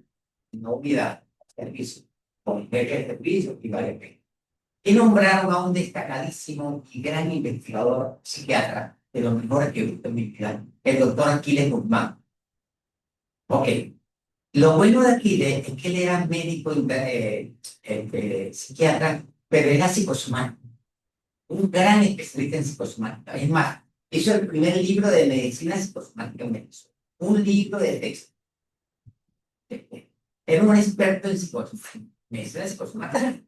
no unidad, servicio. Con jefe de servicio y vale pena. Y nombraron a un destacadísimo y gran investigador psiquiatra, de los mejores que he visto en mi vida, el doctor Aquiles Guzmán. Ok. Lo bueno de Aquiles es que él era médico psiquiatra, pero era psicosomático. Un gran especialista en psicosomática. Es más, hizo el primer libro de medicina psicosomática en Venezuela. Un libro de texto. Era un experto en medicina psicosomática.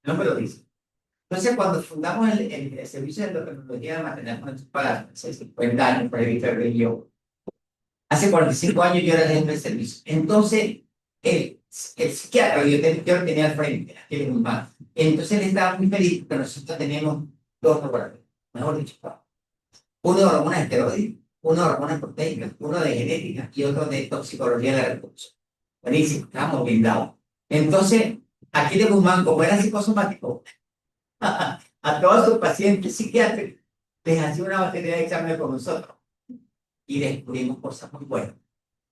No me lo dice. Entonces, cuando fundamos el servicio de endocrinología maternal para hace 50 años, por ahí y yo, hace 45 años yo era el jefe del servicio. Entonces, el psiquiatra, yo lo tenía al frente, aquel es un más. Entonces, él estaba muy feliz porque nosotros tenemos dos laboratorios, mejor dicho, uno de hormonas esteroides, uno de hormonas proteicas, uno de genética y otro de toxicología de la reproducción. Buenísimo, estábamos blindados. Entonces, aquí de Guzmán, como era psicosomático, a todos sus pacientes psiquiátricos les hacía una batería de exámenes con nosotros y descubrimos cosas muy buenas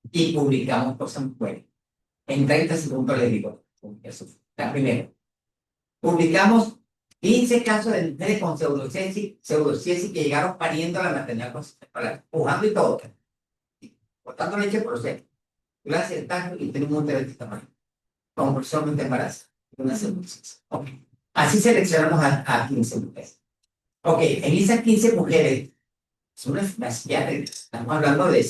y publicamos cosas muy buenas. En 30 segundos les digo, eso la primera. Publicamos 15 casos de mujeres con pseudociesis que llegaron pariendo a la maternidad pujando y todo, botando leche por los senos. Gracias al tanto y tenemos un de tamaño, como personalmente embarazo, una pseudociesis. Okay. Así seleccionamos a 15 mujeres. Ok, en esas 15 mujeres, son las psiquiátricas, estamos hablando de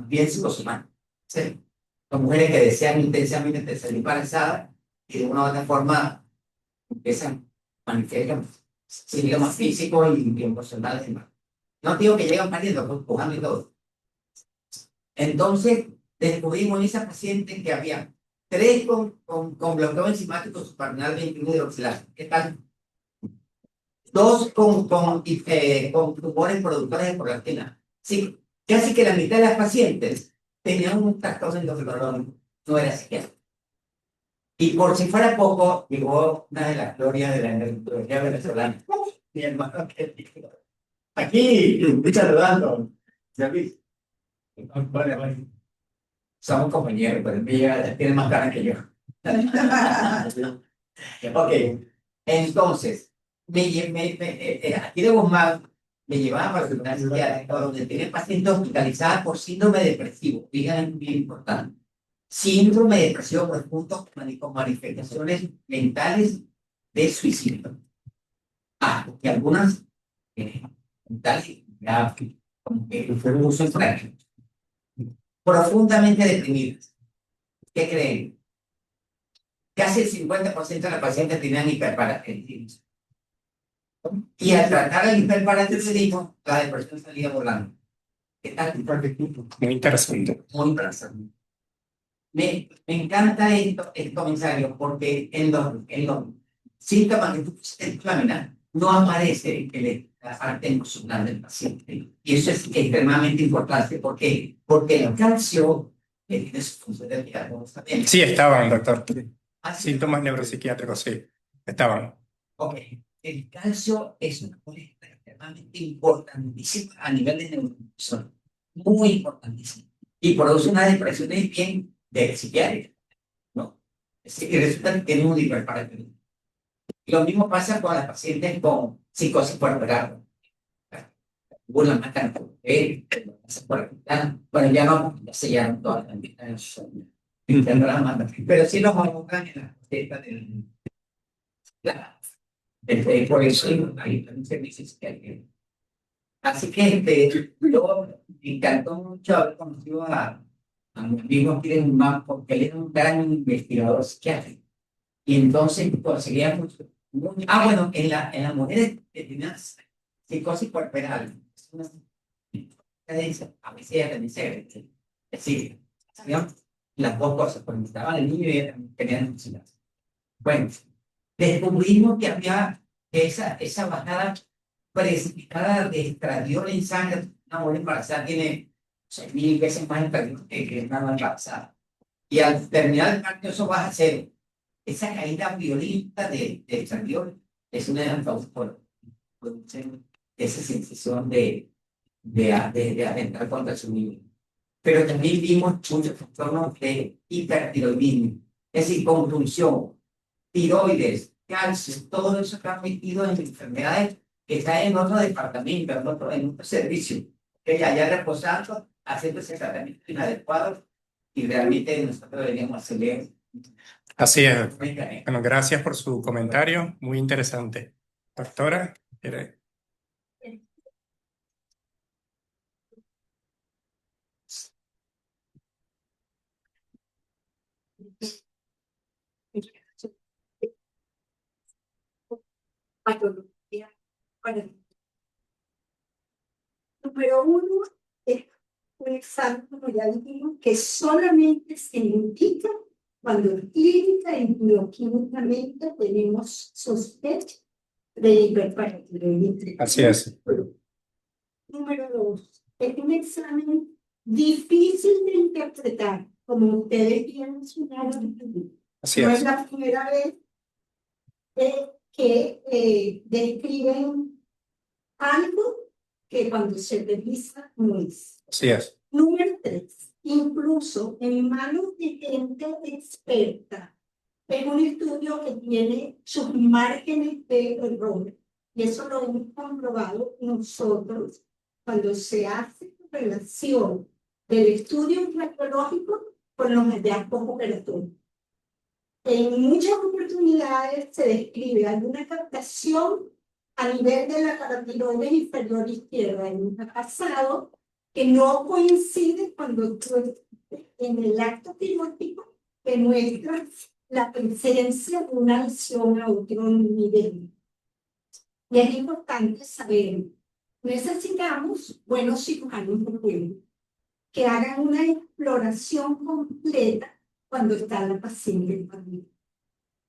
bien psicosomáticas. ¿Sí? Son mujeres que desean intensamente ser embarazadas y de una u otra forma empiezan a manifestar síntomas físicos y emocionales. No digo que llegan pariendo, pues pujando y todo. Entonces, descubrimos en esa paciente que había 3 con bloqueo enzimático suprarrenal 21 hidroxilasa. ¿Qué tal? 2 con tumores productores de prolactina. Sí, casi que la mitad de las pacientes tenían un trastorno endocrinológico. No era psiquiátrico. Y por si fuera poco, llegó una de las glorias de la endocrinología venezolana. Mi hermano querido. Aquí, saludando. ¿Ya viste? Vale. Somos compañeros, pero ella tiene más cara que yo. Ok, entonces, aquí de Guzmán me llevaba para la psiquiátrica donde tiene pacientes hospitalizadas por síndrome depresivo. Fíjense, bien importante. Síndrome depresivo profundo con manifestaciones mentales de suicidio. Y algunas mentales como que un uso extraño. Profundamente deprimidas. ¿Qué creen? Casi el 50% de las pacientes tenían hiperparatilismo. Y al tratar el hiperparatilismo, la depresión salía volando. ¿Qué tal? Muy interesante. Muy interesante. Me encanta esto mensaje porque en los síntomas que tú pusiste en tu lámina no aparece la parte emocional del paciente. Y eso es extremadamente importante. ¿Por qué? Porque el calcio tiene su función de vida. Sí, estaban, doctor. Síntomas neuropsiquiátricos, sí, estaban. Ok, el calcio es una molécula extremadamente importantísima a nivel de neurotransmisor, muy importantísima, y produce una depresión bien de psiquiátrica, ¿no? Y resulta que tiene un hiperparativismo. Lo mismo pasa con las pacientes con psicosis puerperal. Una matan por bueno, ya vamos, ya sellaron todas las pero sí los ahogan en la teta del... por eso hay también servicios que hay que... Así que yo me encantó mucho haber conocido a mi amigo aquí de UNMAP porque él era un gran investigador psiquiátrico. Y entonces conseguíamos... bueno, en la mujer que tenía psicosis puerperal, es una cadencia, a veces ella también se agrede. Es decir, sabían las dos cosas, porque estaba el niño y ella también tenía necesidad. Bueno, descubrimos que había esa bajada precipitada de estradiol en sangre. Una mujer embarazada tiene 6.000 veces más estradiol que una no embarazada. Y al terminar el parto eso baja a cero. Esa caída violenta de estradiol es una de las causas por esa sensación de atentar contra su niño. Pero también vimos muchos trastornos de hipertiroidismo, es decir, convulsión, tiroides, calcio, todo eso está metido en enfermedades que están en otro departamento, en otro servicio, que ya reposando, haciendo ese tratamiento inadecuado y realmente nosotros deberíamos hacerle. Así es. Bueno, gracias por su comentario, muy interesante. Doctora, ¿quiere? Patología para número uno es un examen, como ya dijimos, que solamente se indica cuando clínica y bioquímicamente tenemos sospecha de hiperparatiroidismo. Así es. Número dos, es un examen difícil de interpretar, como ustedes bien mencionaron. Así No es. es la primera vez que describen algo que cuando se revisa no es. Así es. Número tres, incluso en manos de gente experta, es un estudio que tiene sus márgenes de error. Y eso lo hemos comprobado nosotros cuando se hace relación del estudio radiológico con los hallazgos operatorios. En muchas oportunidades se describe alguna captación a nivel de la paratiroides inferior izquierda en un pasado que no coincide cuando en el acto quirúrgico que muestra la presencia de una lesión a otro nivel. Y es importante saber, necesitamos buenos cirujanos de cuello que hagan una exploración completa cuando está la paciente en familia.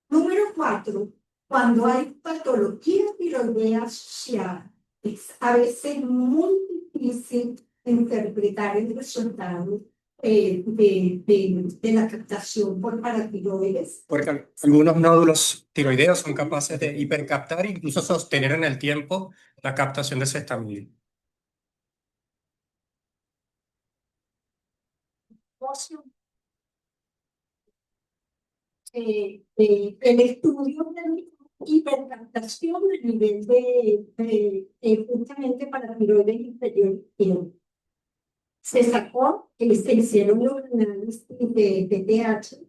Número 4, cuando hay patología tiroidea asociada, es a veces muy difícil interpretar el resultado de la captación por paratiroides. Porque algunos nódulos tiroideos son capaces de hipercaptar e incluso sostener en el tiempo la captación de ese estamina. El estudio de hipercaptación a nivel de justamente para tiroides inferior izquierdo. Se sacó, se hicieron los análisis de PTH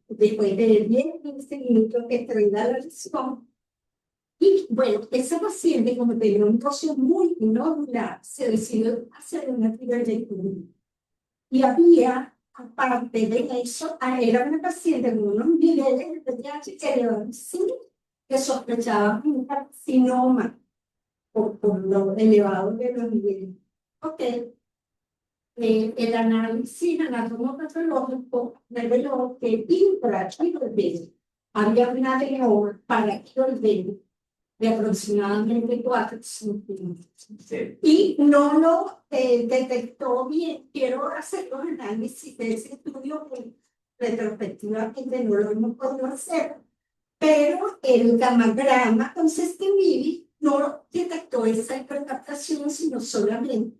después de 10-15 minutos que traía la lesión. Y bueno, esa paciente, como tenía un proceso muy inocular, se decidió hacer una tiroidectomía. Y había, aparte de eso, era una paciente con unos niveles de PTH elevados, que sospechaba un carcinoma por lo elevado de los niveles. Ok. El análisis anatomopatológico reveló que intratiroideo había una adenoma paratiroideo de aproximadamente 4 centímetros. Sí. Y no lo detectó bien. Quiero hacer los análisis de ese estudio que retrospectivamente no lo hemos podido hacer, pero el gamagrama con Sestemibi no detectó esa hipercaptación, sino solamente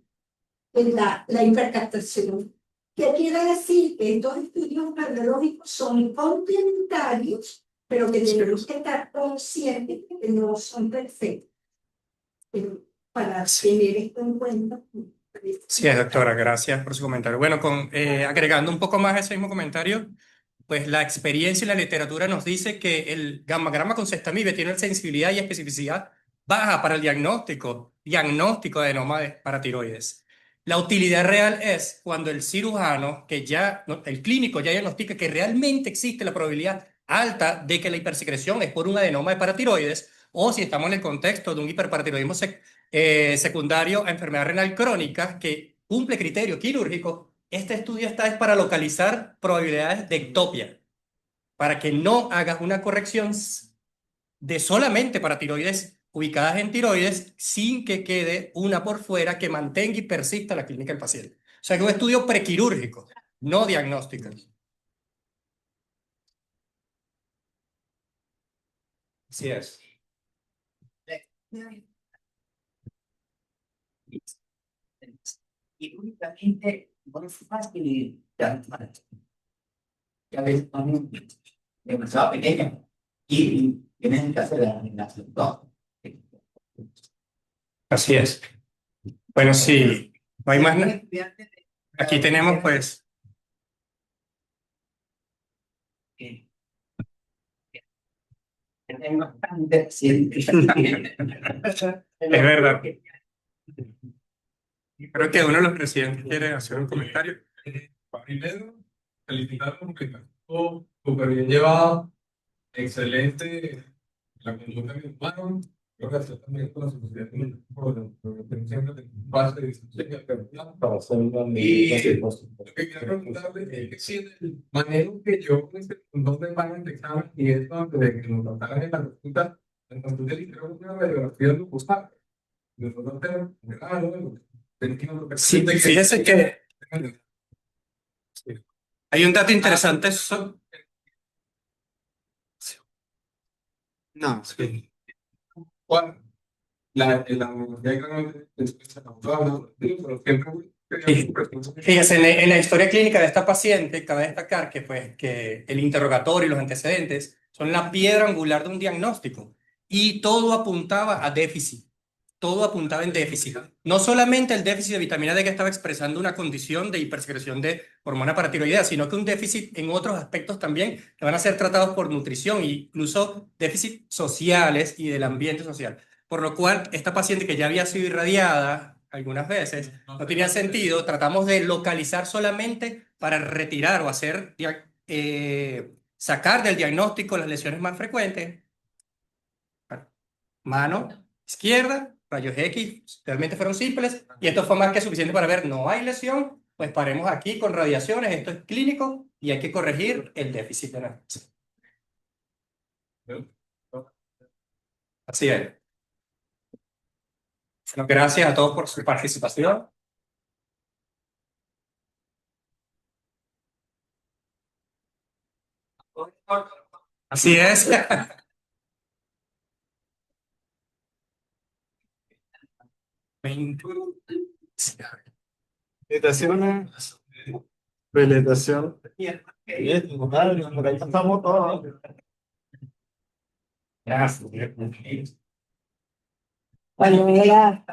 la hipercaptación. ¿Qué quiere decir? Que estos estudios radiológicos son complementarios, pero que tenemos que estar conscientes de que no son perfectos. Pero para tener esto en cuenta. Sí, doctora, gracias por su comentario. Bueno, agregando un poco más a ese mismo comentario, pues la experiencia y la literatura nos dice que el gammagrama con Sestamibe tiene una sensibilidad y especificidad baja para el diagnóstico de adenoma de paratiroides. La utilidad real es cuando el cirujano, el clínico ya diagnostica que realmente existe la probabilidad alta de que la hipersecreción es por un adenoma de paratiroides, o si estamos en el contexto de un hiperparatiroidismo secundario a enfermedad renal crónica que cumple criterio quirúrgico. Este estudio está es para localizar probabilidades de ectopia, para que no hagas una corrección de solamente para tiroides ubicadas en tiroides sin que quede una por fuera que mantenga y persista la clínica del paciente. O sea que es un estudio prequirúrgico, no diagnóstico. Así es. Y únicamente no es fácil que a veces son demasiado pequeñas y tienen que hacer la eliminación. No. Así es. Bueno, sí, no hay más. Aquí tenemos pues. Es bastante reciente. Es verdad. Creo que uno de los residentes quiere hacer un comentario. Primero, felicitar porque estuvo súper bien llevado, excelente la conducta que tomaron. Creo que hacer también con la sociedad por siempre de base de discusión y alternativa. Y lo que quiero preguntarle es que si en el manejo que yo con este montón de páginas de examen y esto de que nos trataran en la consulta, entonces le hicieron una radiografía de gustar. Nosotros tenemos Sí, fíjese que hay un dato interesante. No, ¿Cuál? La Fíjese, en la historia clínica de esta paciente, cabe destacar que el interrogatorio y los antecedentes son la piedra angular de un diagnóstico y todo apuntaba a déficit, todo apuntaba en déficit. No solamente el déficit de vitamina D que estaba expresando una condición de hipersecreción de hormona paratiroidea, sino que un déficit en otros aspectos también que van a ser tratados por nutrición, incluso déficits sociales y del ambiente social. Por lo cual, esta paciente que ya había sido irradiada algunas veces, no tenía sentido, tratamos de localizar solamente para retirar o sacar del diagnóstico las lesiones más frecuentes. Mano izquierda, rayos X, realmente fueron simples, y esto fue más que suficiente para ver, no hay lesión, pues paremos aquí con radiaciones, esto es clínico, y hay que corregir el déficit de la... Así es. Bueno, gracias a todos por su participación. Así es. felicitaciones. Felicitación. Por ahí pasamos todos. Gracias. Bueno, era